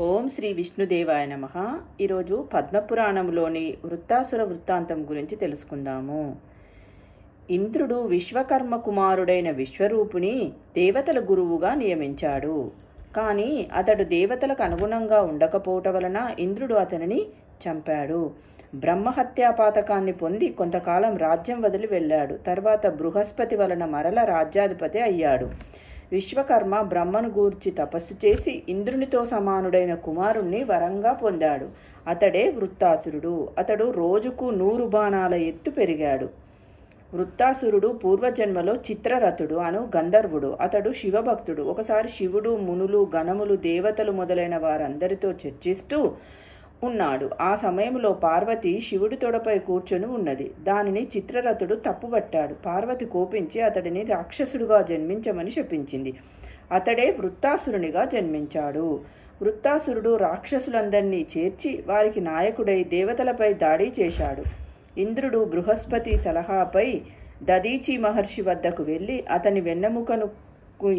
ఓం శ్రీ విష్ణుదేవాయ నమః. ఈరోజు పద్మపురాణంలోని వృత్తాసుర వృత్తాంతం గురించి తెలుసుకుందాము. ఇంద్రుడు విశ్వకర్మ కుమారుడైన విశ్వరూపుని దేవతల గురువుగా నియమించాడు. కానీ అతడు దేవతలకు అనుగుణంగా ఉండకపోవటం వలన ఇంద్రుడు అతనిని చంపాడు. బ్రహ్మహత్యా పాతకాన్ని పొంది కొంతకాలం రాజ్యం వదిలి వెళ్ళాడు. తర్వాత బృహస్పతి వలన మరల రాజ్యాధిపతి అయ్యాడు. విశ్వకర్మ బ్రహ్మను గూర్చి తపస్సు చేసి ఇంద్రునితో సమానుడైన కుమారుణ్ణి వరంగా పొందాడు. అతడే వృత్తాసురుడు. అతడు రోజుకు 100 బాణాల ఎత్తు పెరిగాడు. వృత్తాసురుడు పూర్వజన్మలో చిత్రరథుడు అను గంధర్వుడు. అతడు శివభక్తుడు. ఒకసారి శివుడు, మునులు, గణములు, దేవతలు మొదలైన వారందరితో చర్చిస్తూ ఉన్నాడు. ఆ సమయంలో పార్వతి శివుడి తొడపై కూర్చొని ఉన్నది. దానిని చిత్రరథుడు తప్పుపట్టాడు. పార్వతి కోపించి అతడిని రాక్షసుడుగా జన్మించమని శపించింది. అతడే వృత్తాసురునిగా జన్మించాడు. వృత్తాసురుడు రాక్షసులందరినీ చేర్చి వారికి నాయకుడై దేవతలపై దాడి చేశాడు. ఇంద్రుడు బృహస్పతి సలహాపై దదీచి మహర్షి వద్దకు వెళ్ళి అతని వెన్నెముకను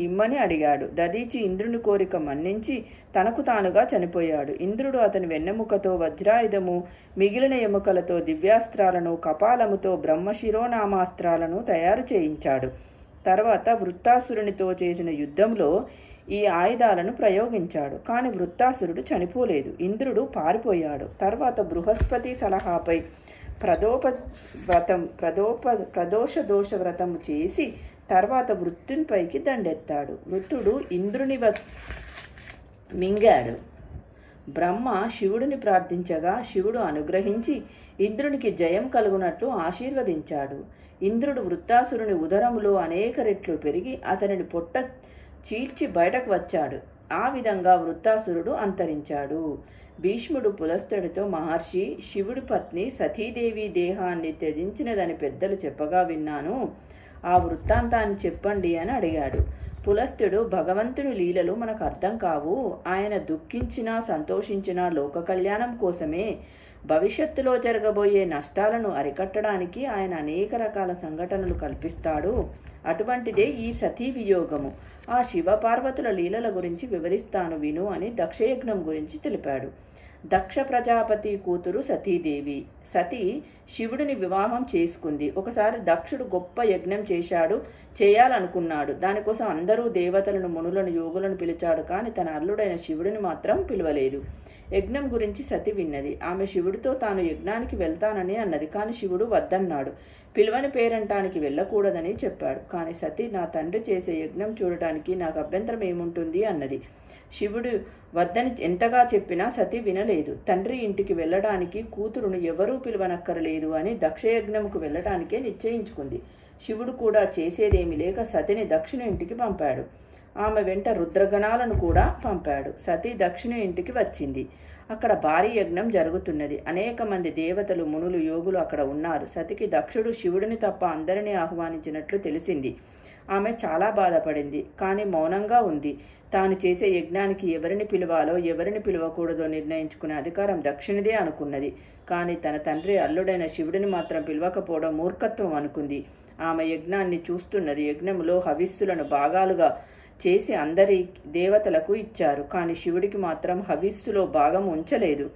ఇమ్మని అడిగాడు. దదీచి ఇంద్రుని కోరిక మన్నించి తనకు తానుగా చనిపోయాడు. ఇంద్రుడు అతని వెన్నెముకతో వజ్రాయుధము, మిగిలిన ఎముకలతో దివ్యాస్త్రాలను, కపాలముతో బ్రహ్మశిరోనామాస్త్రాలను తయారు చేయించాడు. తర్వాత వృత్తాసురునితో చేసిన యుద్ధంలో ఈ ఆయుధాలను ప్రయోగించాడు. కానీ వృత్తాసురుడు చనిపోలేదు. ఇంద్రుడు పారిపోయాడు. తర్వాత బృహస్పతి సలహాపై ప్రదోష దోష వ్రతము చేసి తర్వాత వృత్తునిపైకి దండెత్తాడు. వృత్తుడు ఇంద్రుని మింగాడు. బ్రహ్మ శివుడిని ప్రార్థించగా శివుడు అనుగ్రహించి ఇంద్రునికి జయం కలుగునట్లు ఆశీర్వదించాడు. ఇంద్రుడు వృత్తాసురుని ఉదరములో అనేక రెట్లు పెరిగి అతనిని పొట్ట చీల్చి బయటకు వచ్చాడు. ఆ విధంగా వృత్తాసురుడు అంతరించాడు. భీష్ముడు పులస్తుడితో, మహర్షి, శివుడి పత్ని సతీదేవి దేహాన్ని త్యజించినదని పెద్దలు చెప్పగా విన్నాను. ఆ వృత్తాంతాన్ని చెప్పండి అని అడిగాడు. పులస్తుడు, భగవంతుని లీలలు మనకు అర్థం కావు. ఆయన దుఃఖించినా సంతోషించినా లోక కళ్యాణం కోసమే. భవిష్యత్తులో జరగబోయే నష్టాలను అరికట్టడానికి ఆయన అనేక రకాల సంఘటనలు కల్పిస్తాడు. అటువంటిదే ఈ సతీ వియోగము. ఆ శివ పార్వతుల లీలల గురించి వివరిస్తాను విను అని దక్షయజ్ఞం గురించి తెలిపాడు. దక్ష ప్రజాపతి కూతురు సతీదేవి. సతీ శివుడిని వివాహం చేసుకుంది. ఒకసారి దక్షుడు గొప్ప యజ్ఞం చేయాలనుకున్నాడు. దానికోసం అందరూ దేవతలను, మునులను, యోగులను పిలిచాడు. కానీ తన అల్లుడైన శివుడిని మాత్రం పిలవలేదు. యజ్ఞం గురించి సతి విన్నది. ఆమె శివుడితో తాను యజ్ఞానికి వెళ్తానని అన్నది. కానీ శివుడు వద్దన్నాడు. పిలువని పేరంటానికి వెళ్ళకూడదని చెప్పాడు. కానీ సతి, నా తండ్రి చేసే యజ్ఞం చూడటానికి నాకు అభ్యంతరం ఏముంటుంది అన్నది. శివుడు వద్దని ఎంతగా చెప్పినా సతి వినలేదు. తండ్రి ఇంటికి వెళ్ళడానికి కూతురును ఎవరూ పిలువనక్కరలేదు అని దక్షయజ్ఞముకు వెళ్ళటానికే నిశ్చయించుకుంది. శివుడు కూడా చేసేదేమి లేక సతిని దక్షిణ ఇంటికి పంపాడు. ఆమె వెంట రుద్రగణాలను కూడా పంపాడు. సతి దక్షిణ ఇంటికి వచ్చింది. అక్కడ భారీ యజ్ఞం జరుగుతున్నది. అనేక మంది దేవతలు, మునులు, యోగులు అక్కడ ఉన్నారు. సతికి దక్షుడు శివుడిని తప్ప అందరినీ ఆహ్వానించినట్లు తెలిసింది. ఆమె చాలా బాధపడింది. కానీ మౌనంగా ఉంది. తాను చేసే యజ్ఞానికి ఎవరిని పిలవాలో ఎవరిని పిలవకూడదో నిర్ణయించుకునే అధికారం దక్షిణిదే అనుకున్నది. కానీ తన తండ్రి అల్లుడైన శివుడిని మాత్రం పిలవకపోవడం మూర్ఖత్వం అనుకుంది. ఆమె యజ్ఞాన్ని చూస్తున్నది. యజ్ఞంలో హవిస్సులను భాగాలుగా చేసి అందరి దేవతలకు ఇచ్చారు. కానీ శివుడికి మాత్రం హవిస్సులో భాగం ఉంచలేదు.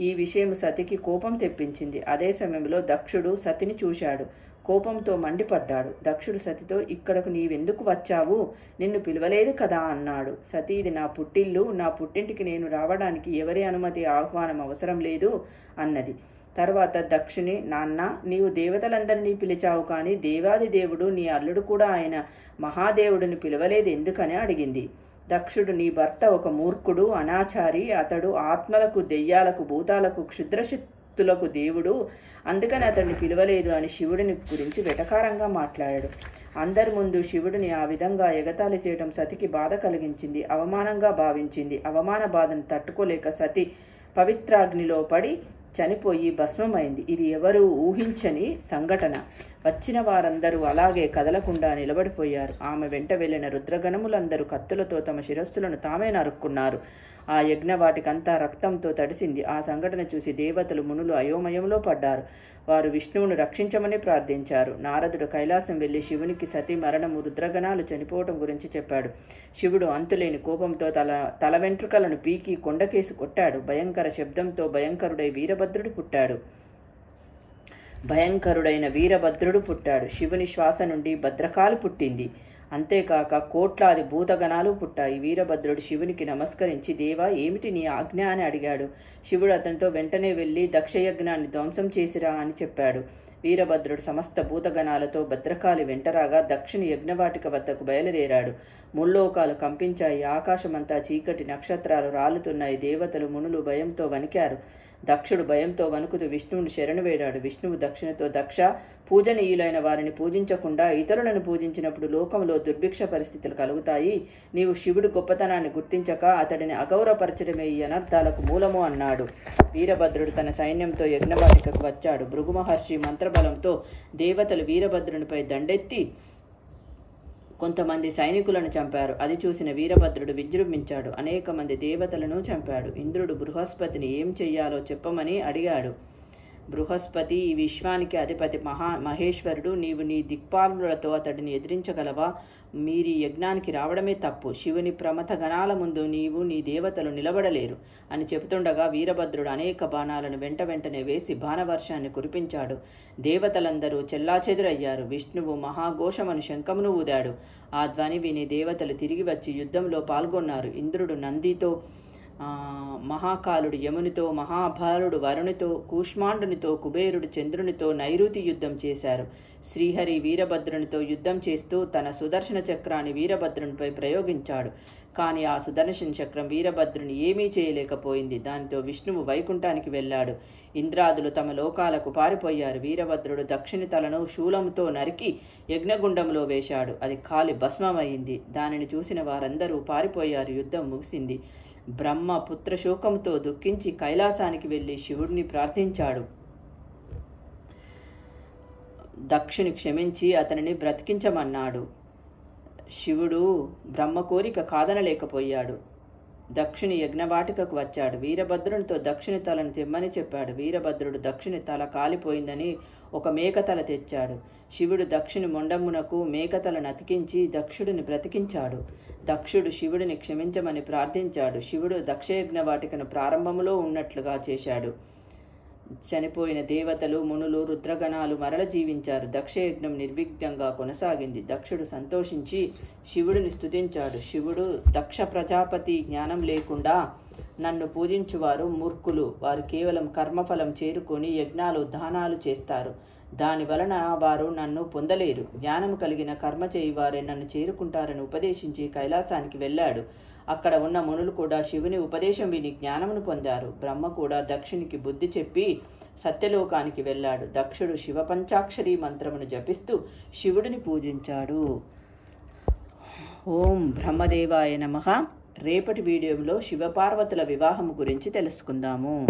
ఈ విషయం సతికి కోపం తెప్పించింది. అదే సమయంలో దక్షుడు సతిని చూశాడు. కోపంతో మండిపడ్డాడు. దక్షుడు సతితో, ఇక్కడకు నీవెందుకు వచ్చావు? నిన్ను పిలవలేదు కదా అన్నాడు. సతీ, ఇది నా పుట్టిల్లు. నా పుట్టింటికి నేను రావడానికి ఎవరి అనుమతి, ఆహ్వానం అవసరం లేదు అన్నది. తర్వాత దక్షుని, నాన్న, నీవు దేవతలందరినీ పిలిచావు, కానీ దేవాది దేవుడు, నీ అల్లుడు కూడా ఆయన మహాదేవుడిని పిలవలేదు ఎందుకని అడిగింది. దక్షుడు, నీ భర్త ఒక మూర్ఖుడు, అనాచారి. అతడు ఆత్మలకు, దెయ్యాలకు, భూతాలకు, క్షుద్రశక్తులకు దేవుడు. అందుకని అతన్ని పిలవలేదు అని శివుడిని గురించి వెటకారంగా మాట్లాడాడు. అందరి ముందు శివుడిని ఆ విధంగా ఎగతాళి చేయడం సతికి బాధ కలిగించింది, అవమానంగా భావించింది. అవమాన బాధను తట్టుకోలేక సతి పవిత్రాగ్నిలో పడి చనిపోయి భస్మమైంది. ఇది ఎవరు ఊహించని సంఘటన. వచ్చిన వారందరూ అలాగే కదలకుండా నిలబడిపోయారు. ఆమె వెంట వెళ్ళిన రుద్రగణములందరూ కత్తులతో తమ శిరస్సులను తామే నరుక్కున్నారు. ఆ యజ్ఞవాటికంతా రక్తంతో తడిసింది. ఆ సంఘటన చూసి దేవతలు మునులు అయోమయంలో పడ్డారు. వారు విష్ణువును రక్షించమని ప్రార్థించారు. నారదుడు కైలాసం వెళ్లి శివునికి సతీ మరణము, రుద్రగణాలు చనిపోవటం గురించి చెప్పాడు. శివుడు అంతులేని కోపంతో తల వెంట్రుకలను పీకి కొండకేసి కొట్టాడు. భయంకర శబ్దంతో భయంకరుడైన వీరభద్రుడు పుట్టాడు. శివుని శ్వాస నుండి భద్రకాళి పుట్టింది. అంతేకాక కోట్లాది భూతగణాలు పుట్టాయి. వీరభద్రుడు శివునికి నమస్కరించి, దేవా, ఏమిటి నీ ఆజ్ఞ అని అడిగాడు. శివుడు అతనితో వెంటనే వెళ్ళి దక్షయజ్ఞాన్ని ధ్వంసం చేసిరా అని చెప్పాడు. వీరభద్రుడు సమస్త భూతగణాలతో భద్రకాళి వెంటరాగా దక్షిణ యజ్ఞవాటిక వద్దకు బయలుదేరాడు. ముల్లోకాలు కంపించాయి. ఆకాశమంతా చీకటి, నక్షత్రాలు రాలుతున్నాయి. దేవతలు మునులు భయంతో వణికారు. దక్షుడు భయంతో వణుకుతూ విష్ణువుని శరణు వేడాడు. విష్ణువు దక్షిణతో, దక్ష, పూజనీయులైన వారిని పూజించకుండా ఇతరులను పూజించినప్పుడు లోకంలో దుర్భిక్ష పరిస్థితులు కలుగుతాయి. నీవు శివుడి గొప్పతనాన్ని గుర్తించక అతడిని అగౌరవపరచడమే ఈ అనర్థాలకు మూలము అన్నాడు. వీరభద్రుడు తన సైన్యంతో యజ్ఞవాటికకు వచ్చాడు. భృగు మహర్షి మంత్రబలంతో దేవతలు వీరభద్రునిపై దండెత్తి కొంతమంది సైనికులను చంపారు. అది చూసిన వీరభద్రుడు విజృంభించాడు. అనేక మంది దేవతలను చంపాడు. ఇంద్రుడు బృహస్పతిని ఏం చెయ్యాలో చెప్పమని అడిగాడు. బృహస్పతి ఈ విశ్వానికి అధిపతి మహేశ్వరుడు. నీవు నీ దిక్పాలులతో అతడిని ఎదిరించగలవా? మీరీ యజ్ఞానికి రావడమే తప్పు. శివుని ప్రమథ గణాల ముందు నీవు నీ దేవతలు నిలబడలేరు అని చెబుతుండగా వీరభద్రుడు అనేక బాణాలను వెంటనే వేసి బాణవర్షాన్ని కురిపించాడు. దేవతలందరూ చెల్లాచెదురయ్యారు. విష్ణువు మహాఘోషమను శంఖమును ఊదాడు. ఆ ధ్వని విని దేవతలు తిరిగి వచ్చి యుద్ధంలో పాల్గొన్నారు. ఇంద్రుడు నందితో, మహాకాలుడు యమునితో, మహాభారుడు వరునితో, కూష్మాండునితో, కుబేరుడు చంద్రునితో నైరుతి యుద్ధం చేశారు. శ్రీహరి వీరభద్రునితో యుద్ధం చేస్తూ తన సుదర్శన చక్రాన్ని వీరభద్రునిపై ప్రయోగించాడు. కానీ ఆ సుదర్శన చక్రం వీరభద్రుని ఏమీ చేయలేకపోయింది. దానితో విష్ణువు వైకుంఠానికి వెళ్ళాడు. ఇంద్రాదులు తమ లోకాలకు పారిపోయారు. వీరభద్రుడు దక్షిణ తలను శూలంతో నరికి యజ్ఞగుండంలో వేశాడు. అది కాలి భస్మమైంది. దానిని చూసిన వారందరూ పారిపోయారు. యుద్ధం ముగిసింది. బ్రహ్మ పుత్రశోకంతో దుఃఖించి కైలాసానికి వెళ్ళి శివుడిని ప్రార్థించాడు. దక్షుని క్షమించి అతనిని బ్రతికించమన్నాడు. శివుడు బ్రహ్మ కోరిక కాదనలేకపోయాడు. దక్షుని యజ్ఞవాటికకు వచ్చాడు. వీరభద్రునితో దక్షిణ తలను తెమ్మని చెప్పాడు. వీరభద్రుడు దక్షిణ తల కాలిపోయిందని ఒక మేకతల తెచ్చాడు. శివుడు దక్షుని మొండమునకు మేకతలను అతికించి దక్షుడిని బ్రతికించాడు. దక్షుడు శివుడిని క్షమించమని ప్రార్థించాడు. శివుడు దక్షయజ్ఞవాటికను ప్రారంభములో ఉన్నట్లుగా చేశాడు. చనిపోయిన దేవతలు, మునులు, రుద్రగణాలు మరల జీవించారు. దక్షయజ్ఞం నిర్విఘ్నంగా కొనసాగింది. దక్షుడు సంతోషించి శివుడిని స్తుతించాడు. శివుడు, దక్ష ప్రజాపతి, జ్ఞానం లేకుండా నన్ను పూజించువారు మూర్ఖులు. వారు కేవలం కర్మఫలం చేరుకొని యజ్ఞాలు, దానాలు చేస్తారు. దాని వలన వారు నన్ను పొందలేరు. జ్ఞానం కలిగిన కర్మ చేయువారే నన్ను చేరుకుంటారని ఉపదేశించి కైలాసానికి వెళ్ళాడు. అక్కడ ఉన్న మునులు కూడా శివుని ఉపదేశం విని జ్ఞానమును పొందారు. బ్రహ్మ కూడా దక్షునికి బుద్ధి చెప్పి సత్యలోకానికి వెళ్ళాడు. దక్షుడు శివ పంచాక్షరి మంత్రమును జపిస్తూ శివుడిని పూజించాడు. ఓం బ్రహ్మదేవాయ నమః. రేపటి వీడియోలో శివపార్వతుల వివాహము గురించి తెలుసుకుందాము.